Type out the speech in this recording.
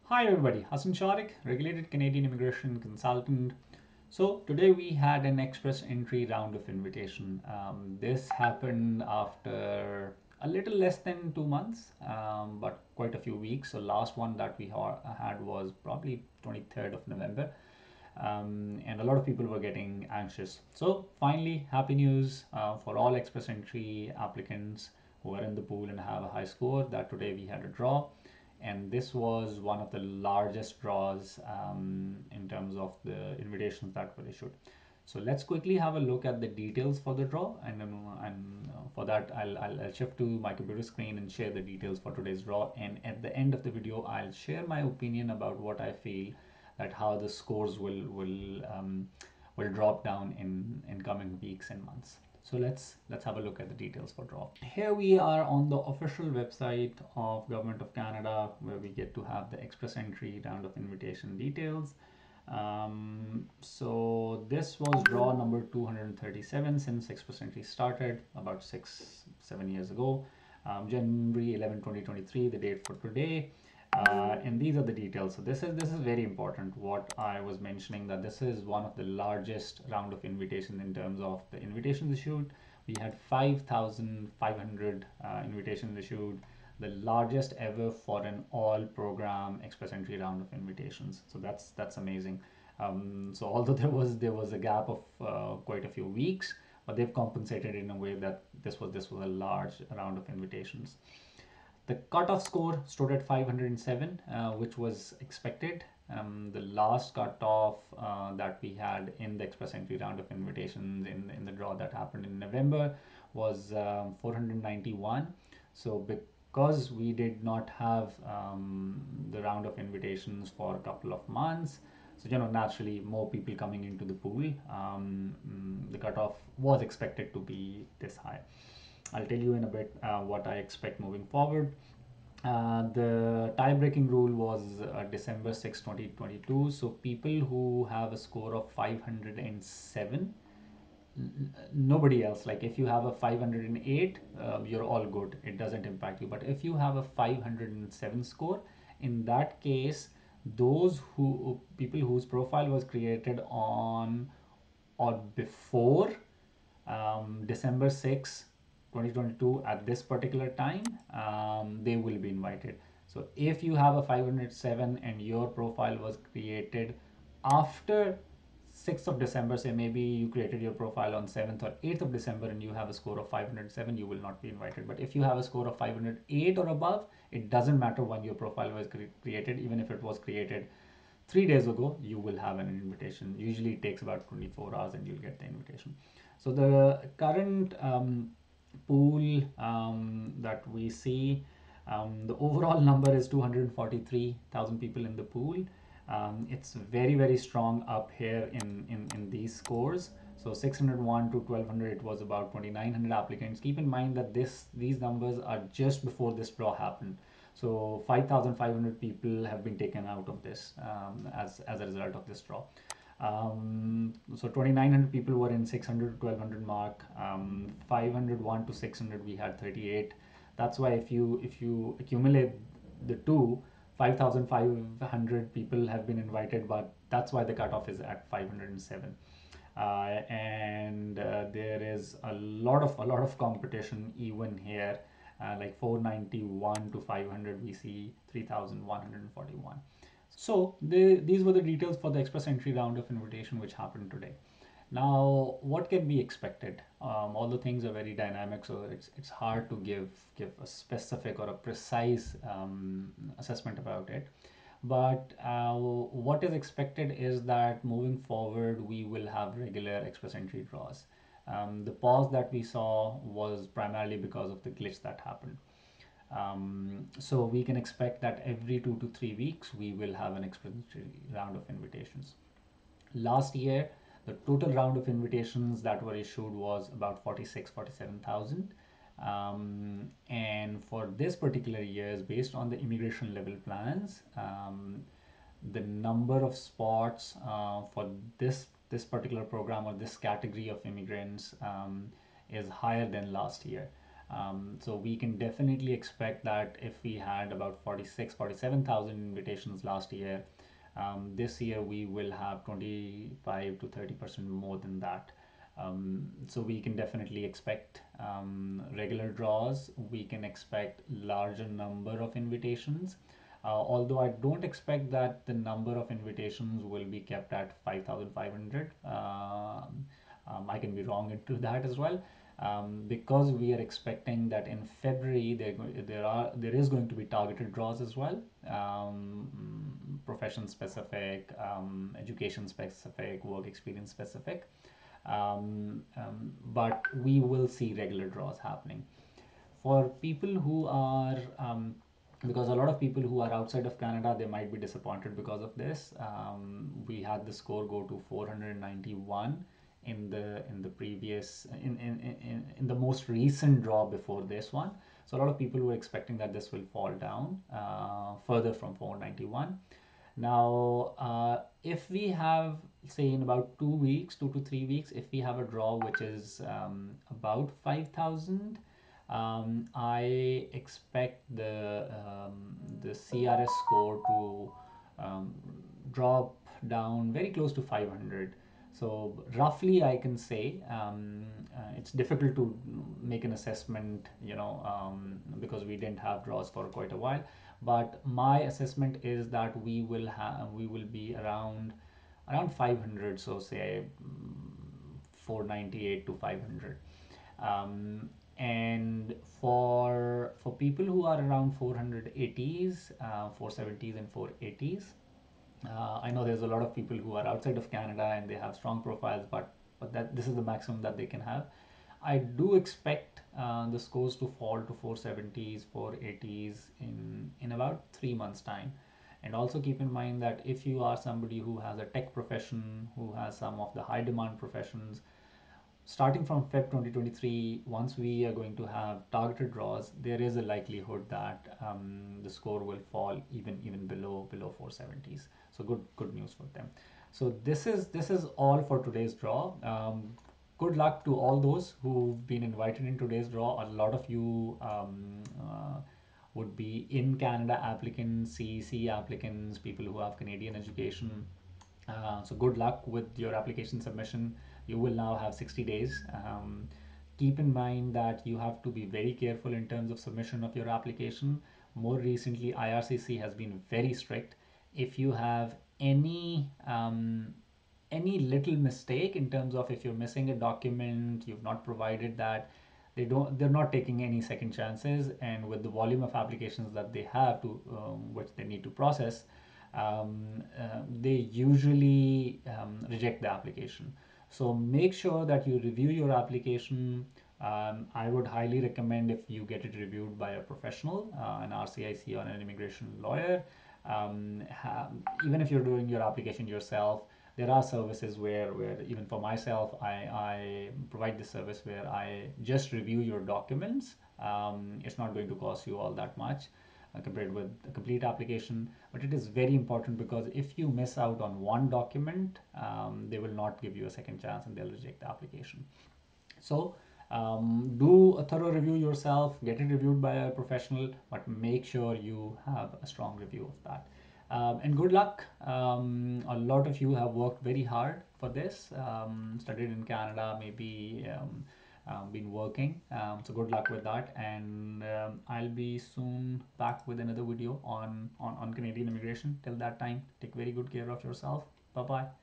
Hi everybody, Hassan Shariq, regulated Canadian immigration consultant. So today we had an express entry round of invitation. This happened after a little less than 2 months, but quite a few weeks. So last one that we had was probably 23rd of November, and a lot of people were getting anxious. So finally, happy news for all express entry applicants who are in the pool and have a high score that today we had a draw, and this was one of the largest draws in terms of the invitations that were issued. So let's quickly have a look at the details for the draw, and for that I'll shift to my computer screen and share the details for today's draw. And at the end of the video, I'll share my opinion about what I feel that how the scores will drop down in coming weeks and months. So let's have a look at the details for draw. Here we are on the official website of Government of Canada, where we get to have the express entry round of invitation details. So this was draw number 237 since express entry started about 6-7 years ago. January 11 2023, the date for today. And these are the details. So this is very important. What I was mentioning, that this is one of the largest round of invitation in terms of the invitations issued. We had 5,500 invitations issued, the largest ever for an all program express entry round of invitations. So that's amazing. So although there was a gap of quite a few weeks, but they've compensated in a way that this was a large round of invitations. The cutoff score stood at 507, which was expected. The last cutoff that we had in the express entry round of invitations in the draw that happened in November was 491. So because we did not have the round of invitations for a couple of months, so naturally more people coming into the pool, the cutoff was expected to be this high. I'll tell you in a bit what I expect moving forward. The tie-breaking rule was December 6, 2022. So people who have a score of 507, nobody else. Like if you have a 508, you're all good. It doesn't impact you. But if you have a 507 score, in that case, those who people whose profile was created on or before December 6, 2022 at this particular time, they will be invited. So if you have a 507 and your profile was created after 6th of December, say maybe you created your profile on 7th or 8th of December and you have a score of 507, you will not be invited. But if you have a score of 508 or above, it doesn't matter when your profile was created. Even if it was created 3 days ago, you will have an invitation. Usually it takes about 24 hours and you'll get the invitation. So the current pool that we see, the overall number is 243,000 people in the pool. It's very, very strong up here in these scores. So 601 to 1200, it was about 2900 applicants. Keep in mind that these numbers are just before this draw happened. So 5,500 people have been taken out of this as a result of this draw. So 2,900 people were in 600 to 1200 mark. 501 to 600, we had 38. That's why if you accumulate the two, 5,500 people have been invited, but that's why the cutoff is at 507. And there is a lot of competition even here. Like 491 to 500, we see 3,141. So these were the details for the express entry round of invitation which happened today. Now, what can be expected? All the things are very dynamic, so it's hard to give a specific or a precise assessment about it. But what is expected is that moving forward, we will have regular express entry draws. The pause that we saw was primarily because of the glitch that happened. So we can expect that every 2 to 3 weeks we will have an express round of invitations. Last year, the total round of invitations that were issued was about 47,000. And for this particular year, based on the immigration level plans, the number of spots for this particular program or this category of immigrants is higher than last year. So we can definitely expect that if we had about 46, 47,000 invitations last year, this year we will have 25 to 30% more than that. So we can definitely expect regular draws. We can expect larger number of invitations. Although I don't expect that the number of invitations will be kept at 5,500. I can be wrong into that as well. Because we are expecting that in February there is going to be targeted draws as well, profession specific, education specific, work experience specific. But we will see regular draws happening for people who are because a lot of people who are outside of Canada, they might be disappointed because of this. We had the score go to 491 in the previous in the most recent draw before this one. So a lot of people were expecting that this will fall down further from 491. Now, if we have, say, in about 2 weeks, 2 to 3 weeks, if we have a draw which is about 5,000, I expect the CRS score to drop down very close to 500. So roughly, I can say it's difficult to make an assessment, because we didn't have draws for quite a while. But my assessment is that we will be around 500. So say 498 to 500. And for people who are around 480s, 470s and 480s, I know there's a lot of people who are outside of Canada and they have strong profiles, but that this is the maximum that they can have. I do expect the scores to fall to 470s, 480s in about 3 months' time. And also keep in mind that if you are somebody who has a tech profession, who has some of the high demand professions, starting from Feb 2023, once we are going to have targeted draws, there is a likelihood that the score will fall even below 470s. So good news for them. So this is all for today's draw. Good luck to all those who've been invited in today's draw. A lot of you would be in Canada applicants, CEC applicants, people who have Canadian education. So good luck with your application submission. You will now have 60 days. Keep in mind that you have to be very careful in terms of submission of your application. More recently, IRCC has been very strict. If you have any little mistake in terms of if you're missing a document, you've not provided that, they're not taking any second chances. And with the volume of applications that they have to which they need to process, they usually reject the application. So make sure that you review your application. I would highly recommend if you get it reviewed by a professional, an RCIC or an immigration lawyer. Even if you're doing your application yourself, there are services where even for myself, I provide this service where I just review your documents. It's not going to cost you all that much compared with a complete application. But it is very important because if you miss out on one document, they will not give you a second chance and they'll reject the application. So do a thorough review yourself, get it reviewed by a professional, but make sure you have a strong review of that. And good luck. A lot of you have worked very hard for this, studied in Canada, maybe been working. So good luck with that. And I'll be soon back with another video on Canadian immigration. Till that time, take very good care of yourself. Bye bye.